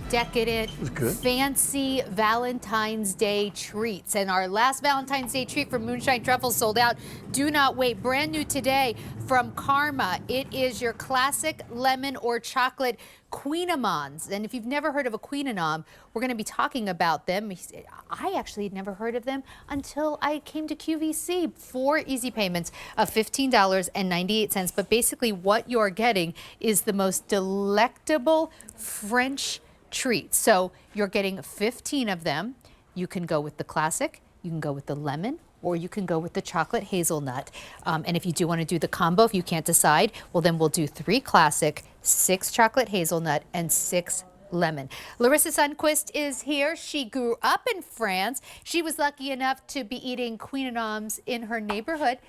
decadent, fancy Valentine's Day treats. And our last Valentine's Day treat from Moonshine Truffles sold out. Do not wait. Brand new today from KRMA. It is your classic lemon or chocolate Kouign Amanns. And if you've never heard of a Kouign Amann, we're going to be talking about them. I actually had never heard of them until I came to QVC. 4 easy payments of $15.98. But basically what you're getting is the most delectable French treat. So you're getting 15 of them. You can go with the classic, you can go with the lemon, or you can go with the chocolate hazelnut. And if you do want to do the combo, if you can't decide, well then we'll do 3 classic, 6 chocolate hazelnut, and 6 lemon. Larissa Sundquist is here. She grew up in France. She was lucky enough to be eating Kouign Amanns in her neighborhood.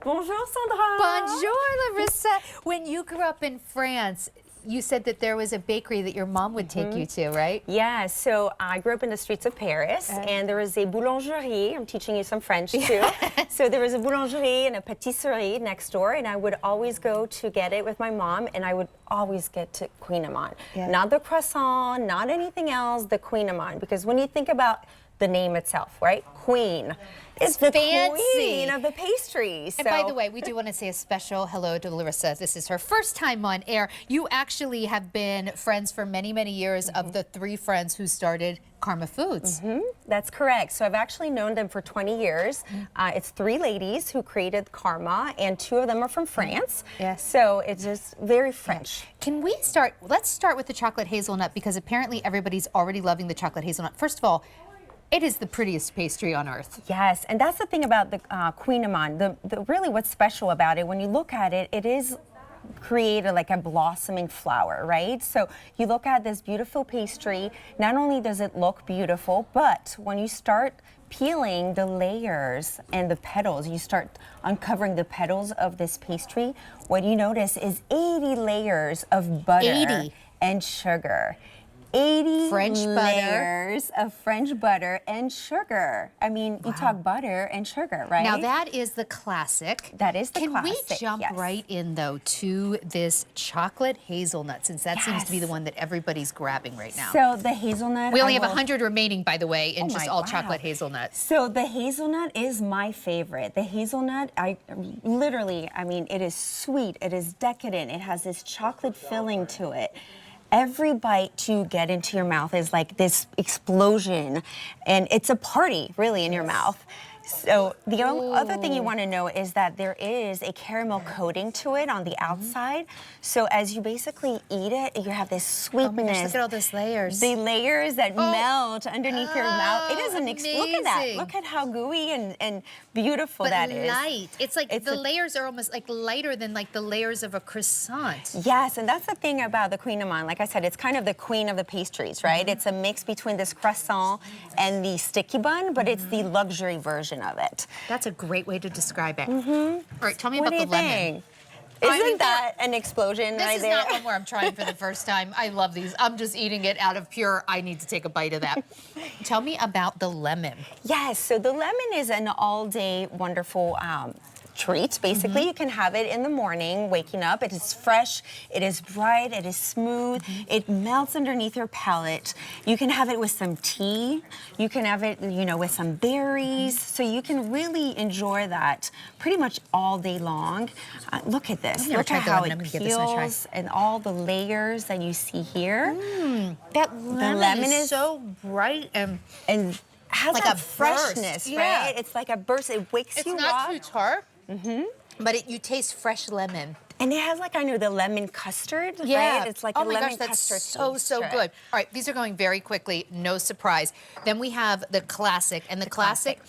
Bonjour, Sandra. Bonjour, Larissa. When you grew up in France, you said that there was a bakery that your mom would take you to, right? Yeah, so I grew up in the streets of Paris, and there was a boulangerie. I'm teaching you some French, too. So there was a boulangerie and a patisserie next door, and I would always go to get it with my mom, and I would always get to Kouign Amann. Yeah. Not the croissant, not anything else, the Kouign Amann. Because when you think about the name itself, right? Queen. It's the queen of the pastries. And by the way, we do want to say a special hello to Larissa. This is her first time on air. You actually have been friends for many, many years of the 3 friends who started KRMA Foods. That's correct. So I've actually known them for 20 years. It's 3 ladies who created KRMA, and 2 of them are from France. Yes. So it's just very French. Can we start? Let's start with the chocolate hazelnut, because apparently everybody's already loving the chocolate hazelnut. First of all, it is the prettiest pastry on earth. Yes, and that's the thing about the Kouign Amann. Really what's special about it, when you look at it, it is created like a blossoming flower, right? So you look at this beautiful pastry, not only does it look beautiful, but when you start peeling the layers and the petals, you start uncovering the petals of this pastry, what you notice is 80 layers of butter and sugar. 80 French layers of French butter and sugar. I mean, you talk butter and sugar, right? Now that is the classic. That is the classic. Can we jump right in, though, to this chocolate hazelnut, since that seems to be the one that everybody's grabbing right now? So the hazelnut... We only have 100 remaining, by the way, and just all chocolate hazelnut. So the hazelnut is my favorite. The hazelnut, I mean, it is sweet, it is decadent, it has this chocolate filling to it. Every bite you get into your mouth is like this explosion, and it's a party, really, in your mouth. So the other thing you want to know is that there is a caramel coating to it on the outside. So as you basically eat it, you have this sweetness. Oh my gosh, look at all those layers. The layers that melt underneath your mouth. It doesn't look at that. Look at how gooey and beautiful that is. But light. It's like the layers are almost like lighter than like the layers of a croissant. Yes, and that's the thing about the Kouign Amann. Like I said, it's kind of the queen of the pastries, right? It's a mix between this croissant and the sticky bun, but it's the luxury version of it. That's a great way to describe it. All right, tell me about the lemon. Isn't that an explosion right there? This is not one where I'm trying for the first time. I love these. I'm just eating it out of pure, I need to take a bite of that. Tell me about the lemon. Yes, so the lemon is an all-day wonderful treat. Basically, you can have it in the morning, waking up. It is fresh, it is bright, it is smooth, it melts underneath your palate. You can have it with some tea. You can have it, you know, with some berries. So you can really enjoy that pretty much all day long. Look at this. Look at how it peels and all the layers that you see here. That lemon is so bright and has like that a freshness, right? It's like a burst. It wakes you up. It's not too tart. But you taste fresh lemon. And it has like, I know, the lemon custard, right? It's like a lemon custard. So good. All right, these are going very quickly, no surprise. Then we have the classic, and the classic,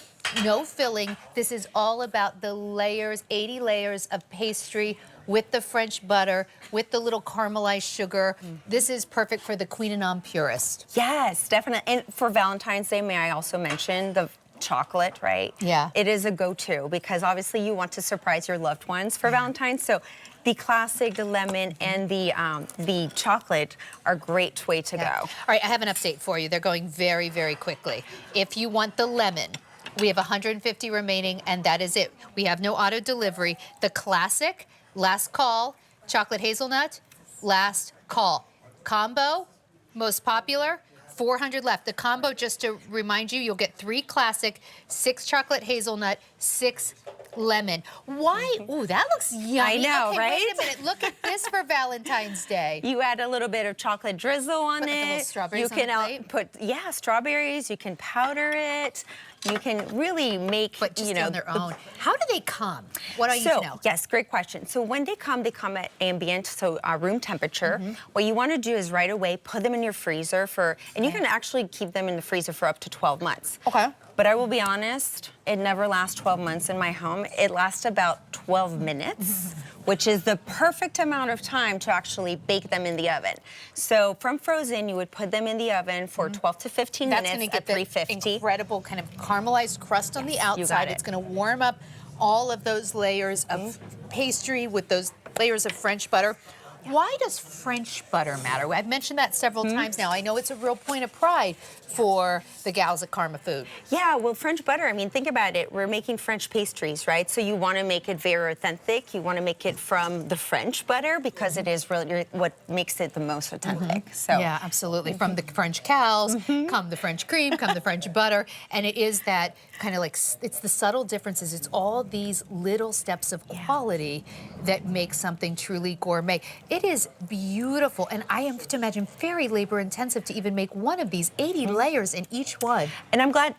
no filling. This is all about the layers, 80 layers of pastry with the French butter, with the little caramelized sugar. This is perfect for the Kouign Amann purist. Yes, definitely. And for Valentine's Day, may I also mention the chocolate, right? Yeah. It is a go-to because obviously you want to surprise your loved ones for Valentine's. So the classic, the lemon, and the chocolate are a great way to go. All right, I have an update for you. They're going very, very quickly. If you want the lemon, we have 150 remaining, and that is it. We have no auto delivery. The classic, last call, chocolate hazelnut, last call. Combo, most popular. 400 left. The combo, just to remind you, you'll get 3 classic, 6 chocolate hazelnut, 6 lemon. Why? Ooh, that looks yummy. I know, okay, right? Wait a minute. Look at this for Valentine's Day. You add a little bit of chocolate drizzle on Put, it. like, a little strawberries you can on the plate. put strawberries. You can powder it. You can really make, But just on their own. How do they come? What do I need to know? Yes, great question. So when they come at ambient, so room temperature. What you want to do is right away put them in your freezer and you can actually keep them in the freezer for up to 12 months. Okay. But I will be honest, it never lasts 12 months in my home. It lasts about 12 minutes, which is the perfect amount of time to actually bake them in the oven. So from frozen, you would put them in the oven for 12 to 15 That's minutes going to get at 350. the incredible kind of caramelized crust on the outside. It's going to warm up all of those layers of pastry with those layers of French butter. Why does French butter matter? I've mentioned that several times now. I know it's a real point of pride for the gals at KRMA Food. Yeah, well, French butter, I mean, think about it. We're making French pastries, right? So you want to make it very authentic. You want to make it from the French butter because it is really what makes it the most authentic. So yeah, absolutely. From the French cows, come the French cream, come the French butter. And it is that kind of like, it's the subtle differences. It's all these little steps of quality that make something truly gourmet. It is beautiful. And I have to imagine very labor intensive to even make one of these, 80 layers in each one. And I'm glad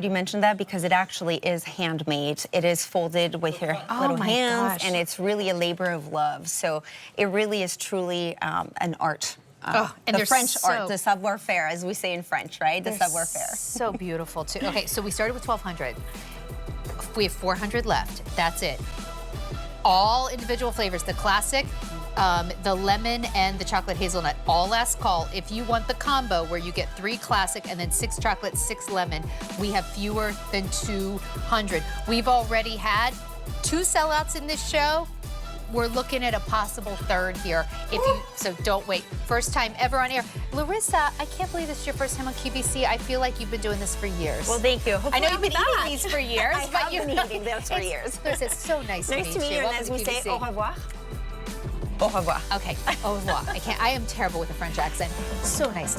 you mentioned that because it actually is handmade. It is folded with your little hands, and it's really a labor of love. So it really is truly an art. And the French art, the savoir-faire, as we say in French, right? The savoir-faire. So beautiful, too. Okay, so we started with 1,200. We have 400 left. That's it. All individual flavors, the classic, the lemon and the chocolate hazelnut, all last call. If you want the combo where you get 3 classic and then 6 chocolate, 6 lemon, we have fewer than 200. We've already had 2 sellouts in this show. We're looking at a possible 3rd here. So don't wait. First time ever on air. Larissa, I can't believe this is your first time on QVC. I feel like you've been doing this for years. Well, thank you. Hopefully I know you've been eating these for years. I have been eating those for years. Larissa, it's so nice to meet you. And as we say, au revoir. Au revoir. Okay, au revoir. I am terrible with a French accent. So nice to meet you.